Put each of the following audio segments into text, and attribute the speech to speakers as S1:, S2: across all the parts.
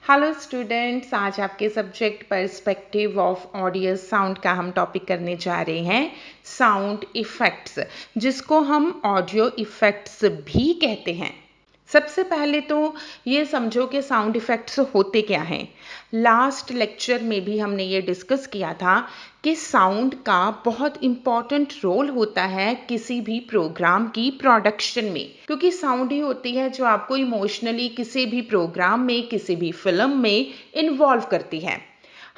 S1: Hello students, आज आपके subject perspective of audio sound का हम टॉपिक करने जा रहे हैं साउंड इफ़ेक्ट्स, जिसको हम ऑडियो इफ़ेक्ट्स भी कहते हैं। सबसे पहले तो ये समझो कि साउंड इफ़ेक्ट्स होते क्या हैं। लास्ट लेक्चर में भी हमने ये डिस्कस किया था कि साउंड का बहुत इम्पॉर्टेंट रोल होता है किसी भी प्रोग्राम की प्रोडक्शन में, क्योंकि साउंड ही होती है जो आपको इमोशनली किसी भी प्रोग्राम में, किसी भी फिल्म में इन्वॉल्व करती है।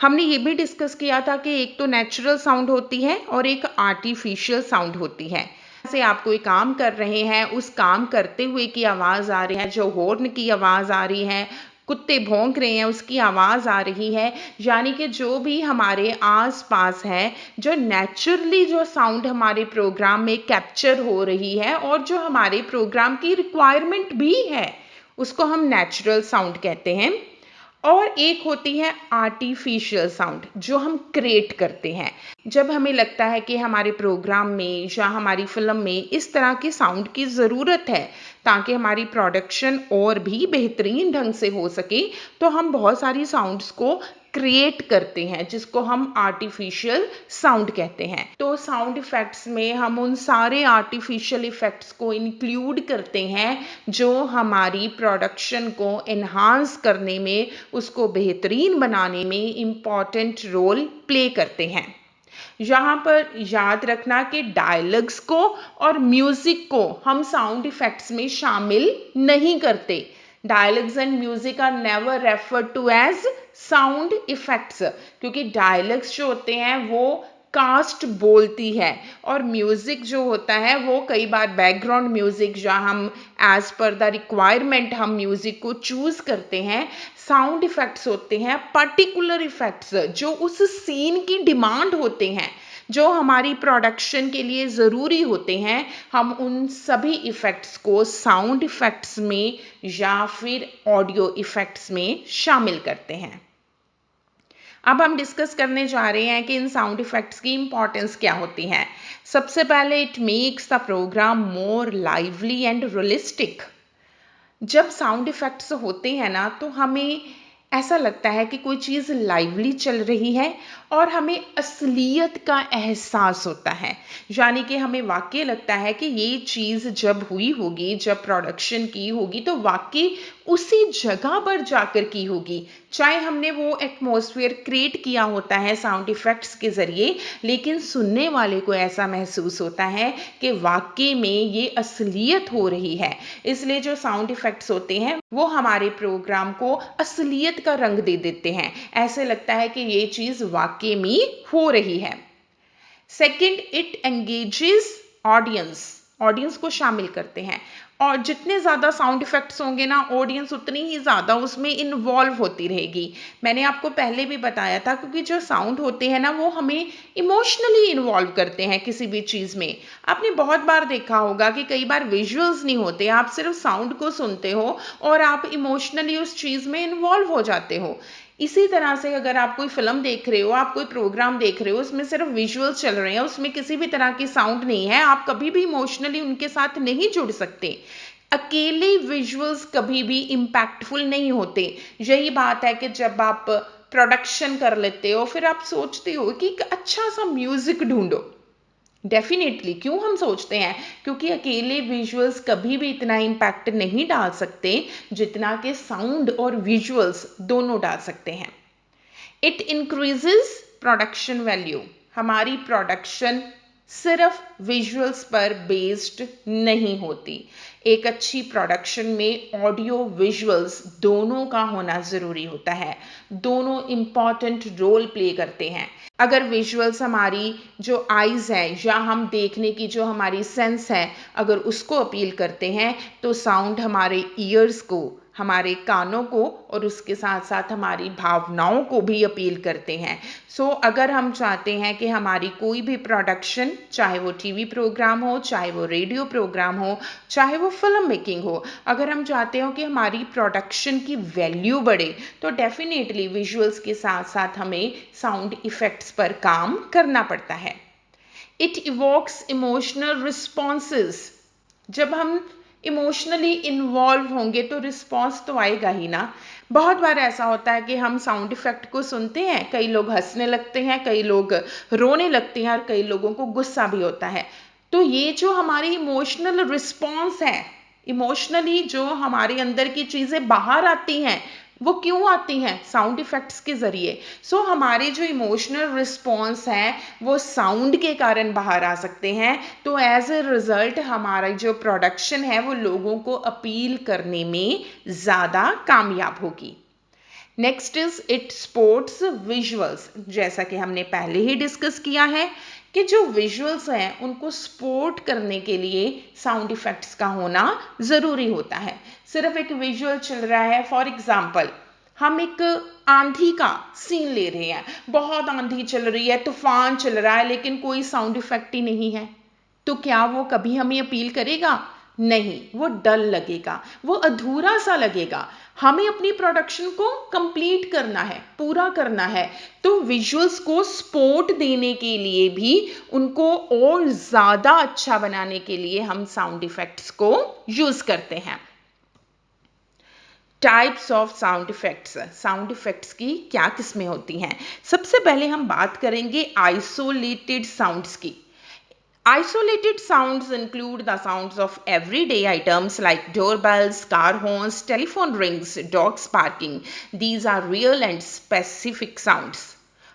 S1: हमने ये भी डिस्कस किया था कि एक तो नेचुरल साउंड होती है और एक आर्टिफिशियल साउंड होती है। जैसे आप कोई काम कर रहे हैं, उस काम करते हुए की आवाज़ आ रही है, जो हॉर्न की आवाज़ आ रही है, कुत्ते भौंक रहे हैं उसकी आवाज़ आ रही है, यानी कि जो भी हमारे आसपास है, जो नेचुरली जो साउंड हमारे प्रोग्राम में कैप्चर हो रही है और जो हमारे प्रोग्राम की रिक्वायरमेंट भी है, उसको हम नेचुरल साउंड कहते हैं। और एक होती है आर्टिफिशियल साउंड, जो हम क्रिएट करते हैं जब हमें लगता है कि हमारे प्रोग्राम में या हमारी फिल्म में इस तरह की साउंड की ज़रूरत है ताकि हमारी प्रोडक्शन और भी बेहतरीन ढंग से हो सके, तो हम बहुत सारी साउंड्स को क्रिएट करते हैं, जिसको हम आर्टिफिशियल साउंड कहते हैं। तो साउंड इफ़ेक्ट्स में हम उन सारे आर्टिफिशियल इफ़ेक्ट्स को इंक्लूड करते हैं जो हमारी प्रोडक्शन को एनहांस करने में, उसको बेहतरीन बनाने में इम्पॉर्टेंट रोल प्ले करते हैं। यहाँ पर याद रखना कि डायलॉग्स को और म्यूजिक को हम साउंड इफेक्ट्स में शामिल नहीं करते। Dialogues and music are never referred to as sound effects, क्योंकि डायलॉग्स जो होते हैं वो कास्ट बोलती है और म्यूजिक जो होता है वो कई बार बैकग्राउंड म्यूजिक, जहाँ हम एज पर द रिक्वायरमेंट हम म्यूजिक को चूज करते हैं। साउंड इफेक्ट्स होते हैं पर्टिकुलर इफेक्ट्स जो उस सीन की डिमांड होते हैं, जो हमारी प्रोडक्शन के लिए ज़रूरी होते हैं। हम उन सभी इफ़ेक्ट्स को साउंड इफ़ेक्ट्स में या फिर ऑडियो इफ़ेक्ट्स में शामिल करते हैं। अब हम डिस्कस करने जा रहे हैं कि इन साउंड इफ़ेक्ट्स की इंपॉर्टेंस क्या होती है। सबसे पहले, it makes the program more lively and realistic. जब साउंड इफ़ेक्ट्स होते हैं ना, तो हमें ऐसा लगता है कि कोई चीज़ लाइवली चल रही है और हमें असलियत का एहसास होता है। यानी कि हमें वाकई लगता है कि ये चीज़ जब हुई होगी, जब प्रोडक्शन की होगी, तो वाकई उसी जगह पर जाकर की होगी। चाहे हमने वो एटमॉस्फेयर क्रिएट किया होता है साउंड इफ़ेक्ट्स के ज़रिए, लेकिन सुनने वाले को ऐसा महसूस होता है कि वाकई में ये असलियत हो रही है। इसलिए जो साउंड इफ़ेक्ट्स होते हैं वो हमारे प्रोग्राम को असलियत का रंग दे देते हैं। ऐसे लगता है कि ये चीज़ वाकई में हो रही है। Second, it engages audience. Audience को शामिल करते हैं, और जितने ज़्यादा साउंड इफ़ेक्ट्स होंगे ना, ऑडियंस उतनी ही ज़्यादा उसमें इन्वॉल्व होती रहेगी। मैंने आपको पहले भी बताया था, क्योंकि जो साउंड होते हैं ना वो हमें इमोशनली इन्वॉल्व करते हैं किसी भी चीज़ में। आपने बहुत बार देखा होगा कि कई बार विजुअल्स नहीं होते, आप सिर्फ साउंड को सुनते हो और आप इमोशनली उस चीज़ में इन्वॉल्व हो जाते हो। इसी तरह से अगर आप कोई फिल्म देख रहे हो, आप कोई प्रोग्राम देख रहे हो, उसमें सिर्फ विजुअल्स चल रहे हैं, उसमें किसी भी तरह की साउंड नहीं है, आप कभी भी इमोशनली उनके साथ नहीं जुड़ सकते। अकेले विजुअल्स कभी भी इम्पैक्टफुल नहीं होते। यही बात है कि जब आप प्रोडक्शन कर लेते हो, फिर आप सोचते हो कि एक अच्छा सा म्यूजिक ढूंढो। डेफिनेटली, क्यों हम सोचते हैं? क्योंकि अकेले विजुअल्स कभी भी इतना इम्पैक्ट नहीं डाल सकते जितना कि साउंड और विजुअल्स दोनों डाल सकते हैं। It increases production value. हमारी प्रोडक्शन सिर्फ विजुअल्स पर बेस्ड नहीं होती। एक अच्छी प्रोडक्शन में ऑडियो विजुअल्स दोनों का होना ज़रूरी होता है। दोनों इम्पॉर्टेंट रोल प्ले करते हैं। अगर विजुअल्स हमारी जो आइज़ है या हम देखने की जो हमारी सेंस है, अगर उसको अपील करते हैं, तो साउंड हमारे ईयर्स को, हमारे कानों को और उसके साथ साथ हमारी भावनाओं को भी अपील करते हैं। सो अगर हम चाहते हैं कि हमारी कोई भी प्रोडक्शन, चाहे वो टीवी प्रोग्राम हो, चाहे वो रेडियो प्रोग्राम हो, चाहे वो फिल्म मेकिंग हो, अगर हम चाहते हो कि हमारी प्रोडक्शन की वैल्यू बढ़े, तो डेफिनेटली विजुअल्स के साथ साथ हमें साउंड इफ़ेक्ट्स पर काम करना पड़ता है। It evokes emotional responses. जब हम इमोशनली इन्वॉल्व होंगे तो रिस्पॉन्स तो आएगा ही ना। बहुत बार ऐसा होता है कि हम साउंड इफेक्ट को सुनते हैं, कई लोग हंसने लगते हैं, कई लोग रोने लगते हैं और कई लोगों को गुस्सा भी होता है। तो ये जो हमारी इमोशनल रिस्पॉन्स है, इमोशनली जो हमारे अंदर की चीज़ें बाहर आती हैं, वो क्यों आती हैं? साउंड इफेक्ट्स के ज़रिए। सो हमारे जो इमोशनल रिस्पॉन्स हैं वो साउंड के कारण बाहर आ सकते हैं। तो एज ए रिजल्ट हमारा जो प्रोडक्शन है वो लोगों को अपील करने में ज़्यादा कामयाब होगी। Next is it sports visuals. जैसा कि हमने पहले ही डिस्कस किया है कि जो विजुअल्स हैं उनको सपोर्ट करने के लिए साउंड इफेक्ट्स का होना ज़रूरी होता है। सिर्फ एक विजुअल चल रहा है, फॉर एग्जांपल हम एक आंधी का सीन ले रहे हैं, बहुत आंधी चल रही है, तूफान चल रहा है, लेकिन कोई साउंड इफेक्ट ही नहीं है, तो क्या वो कभी हमें अपील करेगा? नहीं, वो डल लगेगा, वो अधूरा सा लगेगा। हमें अपनी प्रोडक्शन को कंप्लीट करना है, पूरा करना है। तो विजुअल्स को सपोर्ट देने के लिए भी, उनको और ज़्यादा अच्छा बनाने के लिए हम साउंड इफेक्ट्स को यूज़ करते हैं। Types of sound effects. Sound effects की क्या किस्में होती हैं? सबसे पहले हम बात करेंगे आइसोलेटेड साउंड्स की। Isolated sounds include the sounds of everyday items like doorbells, car horns, telephone rings, dogs barking. These are real and specific sounds.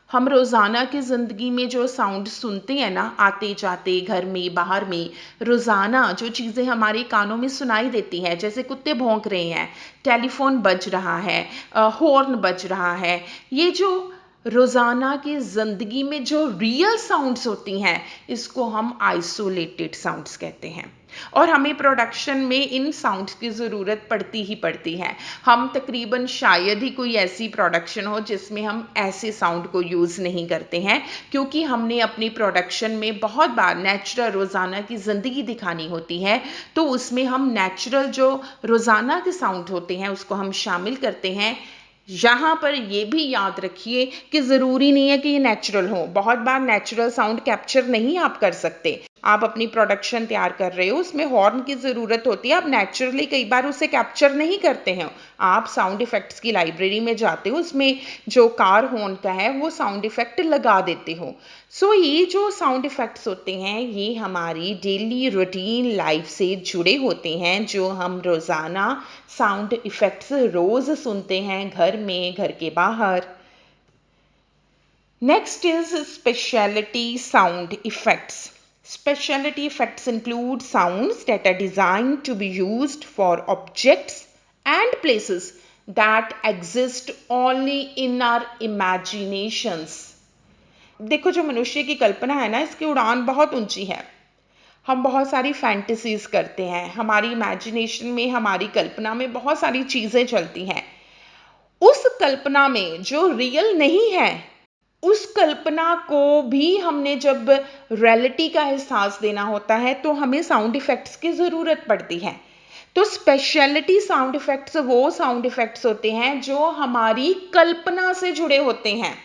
S1: हम रोज़ाना की ज़िंदगी में जो साउंड सुनते हैं ना, आते जाते, घर में, बाहर में, रोज़ाना जो चीज़ें हमारे कानों में सुनाई देती हैं, जैसे कुत्ते भौंक रहे हैं, टेलीफोन बज रहा है, हॉर्न बज रहा है, ये जो रोज़ाना की ज़िंदगी में जो रियल साउंड्स होती हैं, इसको हम आइसोलेटेड साउंड्स कहते हैं। और हमें प्रोडक्शन में इन साउंड्स की ज़रूरत पड़ती ही पड़ती है। हम तकरीबन शायद ही कोई ऐसी प्रोडक्शन हो जिसमें हम ऐसे साउंड को यूज़ नहीं करते हैं, क्योंकि हमने अपनी प्रोडक्शन में बहुत बार नेचुरल रोज़ाना की ज़िंदगी दिखानी होती है, तो उसमें हम नेचुरल जो रोज़ाना के साउंड होते हैं उसको हम शामिल करते हैं। यहाँ पर ये भी याद रखिए कि ज़रूरी नहीं है कि ये नेचुरल हो। बहुत बार नेचुरल साउंड कैप्चर नहीं आप कर सकते। आप अपनी प्रोडक्शन तैयार कर रहे हो, उसमें हॉर्न की ज़रूरत होती है, आप नेचुरली कई बार उसे कैप्चर नहीं करते हैं। आप साउंड इफ़ेक्ट्स की लाइब्रेरी में जाते हो, उसमें जो कार हॉर्न का है वो साउंड इफ़ेक्ट लगा देते हो। सो ये जो साउंड इफ़ेक्ट्स होते हैं ये हमारी डेली रूटीन लाइफ से जुड़े होते हैं, जो हम रोज़ाना साउंड इफ़ेक्ट्स रोज़ सुनते हैं, घर में, घर के बाहर। Next is specialty sound effects. Specialty effects include sounds that are designed to be used for objects and places that exist only in our imaginations. देखो, जो मनुष्य की कल्पना है ना, इसकी उड़ान बहुत ऊंची है। हम बहुत सारी फैंटेसीज करते हैं, हमारी इमेजिनेशन में, हमारी कल्पना में बहुत सारी चीज़ें चलती हैं। उस कल्पना में जो रियल नहीं है, उस कल्पना को भी हमने जब रियलिटी का एहसास देना होता है तो हमें साउंड इफ़ेक्ट्स की ज़रूरत पड़ती है। तो स्पेशलिटी साउंड इफ़ेक्ट्स वो साउंड इफ़ेक्ट्स होते हैं जो हमारी कल्पना से जुड़े होते हैं,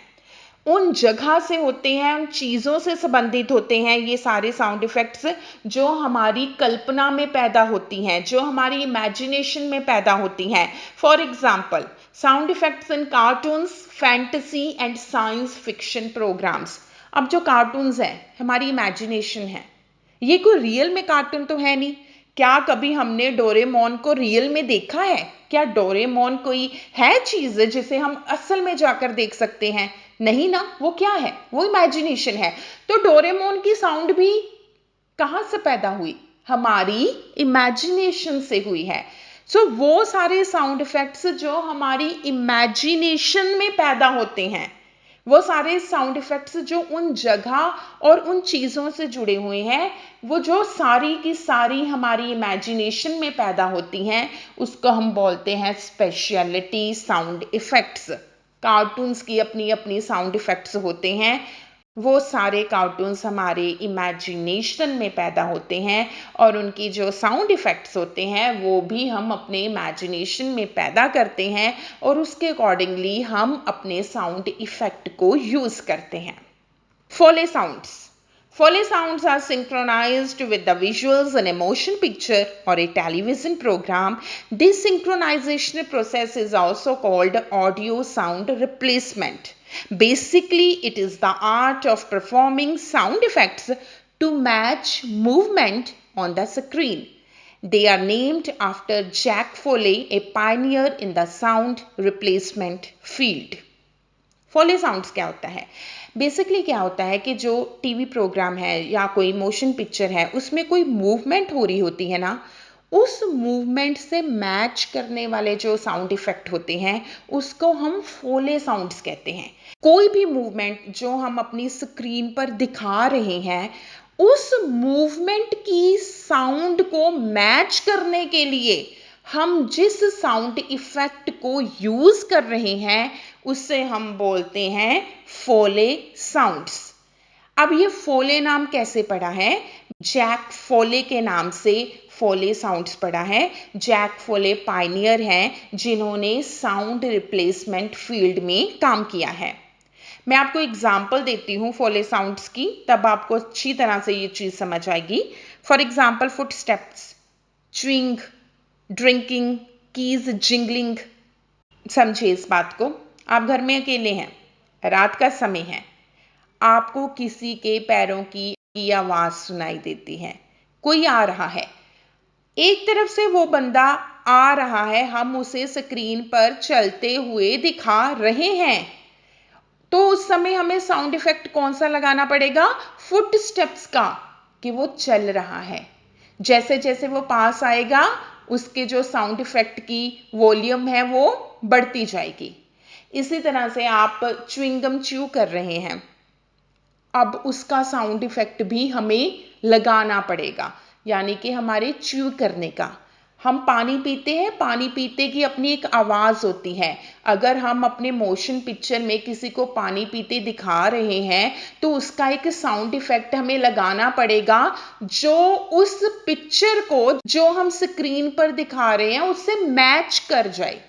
S1: उन जगह से होते हैं, उन चीज़ों से संबंधित होते हैं। ये सारे साउंड इफ़ेक्ट्स जो हमारी कल्पना में पैदा होती हैं, जो हमारी इमेजिनेशन में पैदा होती हैं। For example, sound effects in cartoons, fantasy and science fiction programs. अब जो कार्टून्स हैं हमारी इमेजिनेशन है, ये कोई रियल में कार्टून तो है नहीं। क्या कभी हमने डोरेमोन को रियल में देखा है? क्या डोरेमोन कोई है चीज़ जिसे हम असल में जाकर देख सकते हैं? नहीं ना, वो क्या है? वो इमेजिनेशन है। तो डोरेमोन की साउंड भी कहाँ से पैदा हुई? हमारी इमेजिनेशन से हुई है। सो वो सारे साउंड इफेक्ट्स जो हमारी इमेजिनेशन में पैदा होते हैं, वो सारे साउंड इफेक्ट्स जो उन जगह और उन चीज़ों से जुड़े हुए हैं, वो जो सारी की सारी हमारी इमेजिनेशन में पैदा होती हैं, उसको हम बोलते हैं स्पेशलिटी साउंड इफेक्ट्स। कार्टून्स की अपनी अपनी साउंड इफेक्ट्स होते हैं। वो सारे कार्टून्स हमारे इमेजिनेशन में पैदा होते हैं और उनकी जो साउंड इफ़ेक्ट्स होते हैं वो भी हम अपने इमेजिनेशन में पैदा करते हैं और उसके अकॉर्डिंगली हम अपने साउंड इफ़ेक्ट को यूज़ करते हैं। फोले sounds. Foley sounds are synchronized with the visuals in a motion picture or a television program. This synchronization process is also called audio sound replacement. Basically, it is the art of performing sound effects to match movement on the screen. They are named after Jack Foley, a pioneer in the sound replacement field. फोले sounds क्या होता है? Basically क्या होता है कि जो TV programme है या कोई मोशन पिक्चर है उसमें कोई मूवमेंट हो रही होती है ना, उस मूवमेंट से मैच करने वाले जो साउंड इफेक्ट होते हैं उसको हम फोले साउंड्स कहते हैं। कोई भी मूवमेंट जो हम अपनी स्क्रीन पर दिखा रहे हैं उस मूवमेंट की साउंड को मैच करने के लिए हम जिस साउंड इफेक्ट को यूज कर रहे हैं उससे हम बोलते हैं फोले साउंड्स। अब ये फोले नाम कैसे पड़ा है? जैक फोले के नाम से फोले साउंड्स पड़ा है। जैक फोले पायनियर हैं जिन्होंने साउंड रिप्लेसमेंट फील्ड में काम किया है। मैं आपको एग्जाम्पल देती हूँ फोले साउंड्स की, तब आपको अच्छी तरह से ये चीज़ समझ आएगी। For example foot steps, chewing, drinking, keys jingling. समझिए इस बात को। आप घर में अकेले हैं, रात का समय है, आपको किसी के पैरों की आवाज सुनाई देती है, कोई आ रहा है, एक तरफ से वो बंदा आ रहा है, हम उसे स्क्रीन पर चलते हुए दिखा रहे हैं, तो उस समय हमें साउंड इफेक्ट कौन सा लगाना पड़ेगा? फुट स्टेप्स का, कि वो चल रहा है। जैसे जैसे वो पास आएगा उसके जो साउंड इफेक्ट की वॉल्यूम है वो बढ़ती जाएगी। इसी तरह से आप च्युइंगम च्यू कर रहे हैं, अब उसका साउंड इफेक्ट भी हमें लगाना पड़ेगा, यानी कि हमारे च्यू करने का। हम पानी पीते हैं, पानी पीते की अपनी एक आवाज होती है। अगर हम अपने मोशन पिक्चर में किसी को पानी पीते दिखा रहे हैं तो उसका एक साउंड इफेक्ट हमें लगाना पड़ेगा जो उस पिक्चर को जो हम स्क्रीन पर दिखा रहे हैं उससे मैच कर जाए।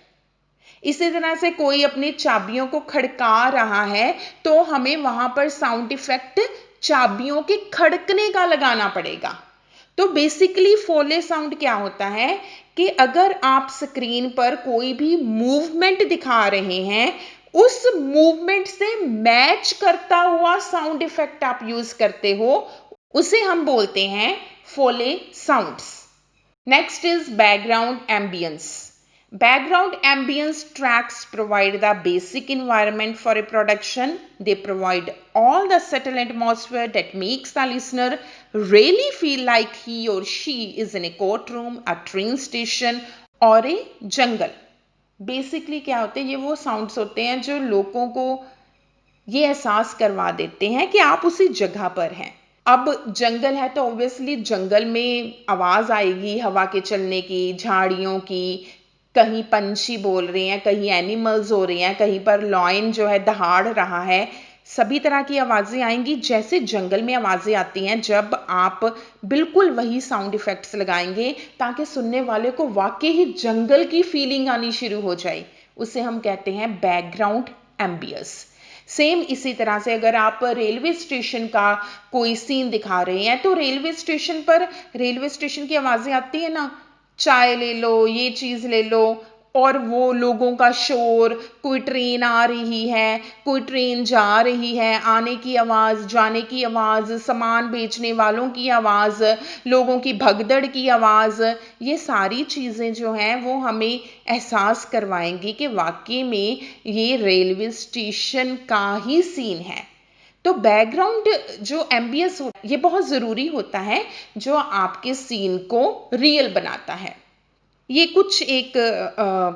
S1: इसी तरह से कोई अपनी चाबियों को खड़का रहा है तो हमें वहां पर साउंड इफेक्ट चाबियों के खड़कने का लगाना पड़ेगा। तो बेसिकली फोले साउंड क्या होता है कि अगर आप स्क्रीन पर कोई भी मूवमेंट दिखा रहे हैं उस मूवमेंट से मैच करता हुआ साउंड इफेक्ट आप यूज करते हो, उसे हम बोलते हैं फोले sounds. Next is background ambience. Background ambience tracks provide the basic environment for a production. They provide all the subtle atmosphere that makes the listener really feel like he or she is in a courtroom, a train station or a jungle. Basically क्या होते हैं? ये वो sounds होते हैं जो लोगों को ये एहसास करवा देते हैं कि आप उसी जगह पर हैं। अब जंगल है तो ऑब्वियसली जंगल में आवाज आएगी हवा के चलने की, झाड़ियों की, कहीं पंछी बोल रहे हैं, कहीं एनिमल्स हो रहे हैं, कहीं पर लॉयन जो है दहाड़ रहा है, सभी तरह की आवाजें आएंगी। जैसे जंगल में आवाजें आती हैं जब आप बिल्कुल वही साउंड इफेक्ट्स लगाएंगे ताकि सुनने वाले को वाकई ही जंगल की फीलिंग आनी शुरू हो जाए, उसे हम कहते हैं बैकग्राउंड एम्बियंस। सेम इसी तरह से अगर आप रेलवे स्टेशन का कोई सीन दिखा रहे हैं तो रेलवे स्टेशन पर रेलवे स्टेशन की आवाजें आती है ना, चाय ले लो, ये चीज ले लो, और वो लोगों का शोर, कोई ट्रेन आ रही है, कोई ट्रेन जा रही है, आने की आवाज, जाने की आवाज, सामान बेचने वालों की आवाज, लोगों की भगदड़ की आवाज, ये सारी चीजें जो हैं वो हमें एहसास करवाएंगी कि वाकई में ये रेलवे स्टेशन का ही सीन है। तो बैकग्राउंड जो एम्बियंस होता है ये बहुत ज़रूरी होता है जो आपके सीन को रियल बनाता है। ये कुछ एक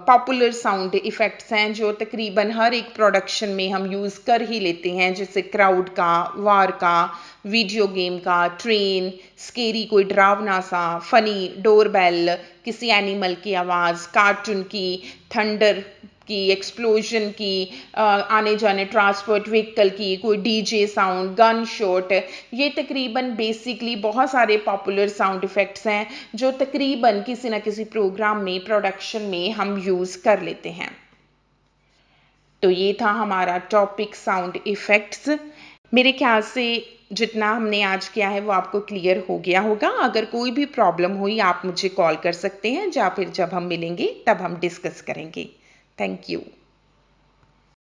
S1: पॉपुलर साउंड इफ़ेक्ट्स हैं जो तकरीबन हर एक प्रोडक्शन में हम यूज़ कर ही लेते हैं, जैसे क्राउड का, वार का, वीडियो गेम का, ट्रेन, स्केरी कोई डरावना सा, फनी डोरबेल, किसी एनिमल की आवाज़, कार्टून की, थंडर की, एक्सप्लोजन की, आने जाने ट्रांसपोर्ट व्हीकल की, कोई डीजे साउंड, गन शॉट। ये तकरीबन बेसिकली बहुत सारे पॉपुलर साउंड इफ़ेक्ट्स हैं जो तकरीबन किसी ना किसी प्रोग्राम में, प्रोडक्शन में हम यूज़ कर लेते हैं। तो ये था हमारा टॉपिक साउंड इफ़ेक्ट्स। मेरे ख्याल से जितना हमने आज किया है वो आपको क्लियर हो गया होगा। अगर कोई भी प्रॉब्लम हुई आप मुझे कॉल कर सकते हैं, या फिर जब हम मिलेंगे तब हम डिस्कस करेंगे। Thank you.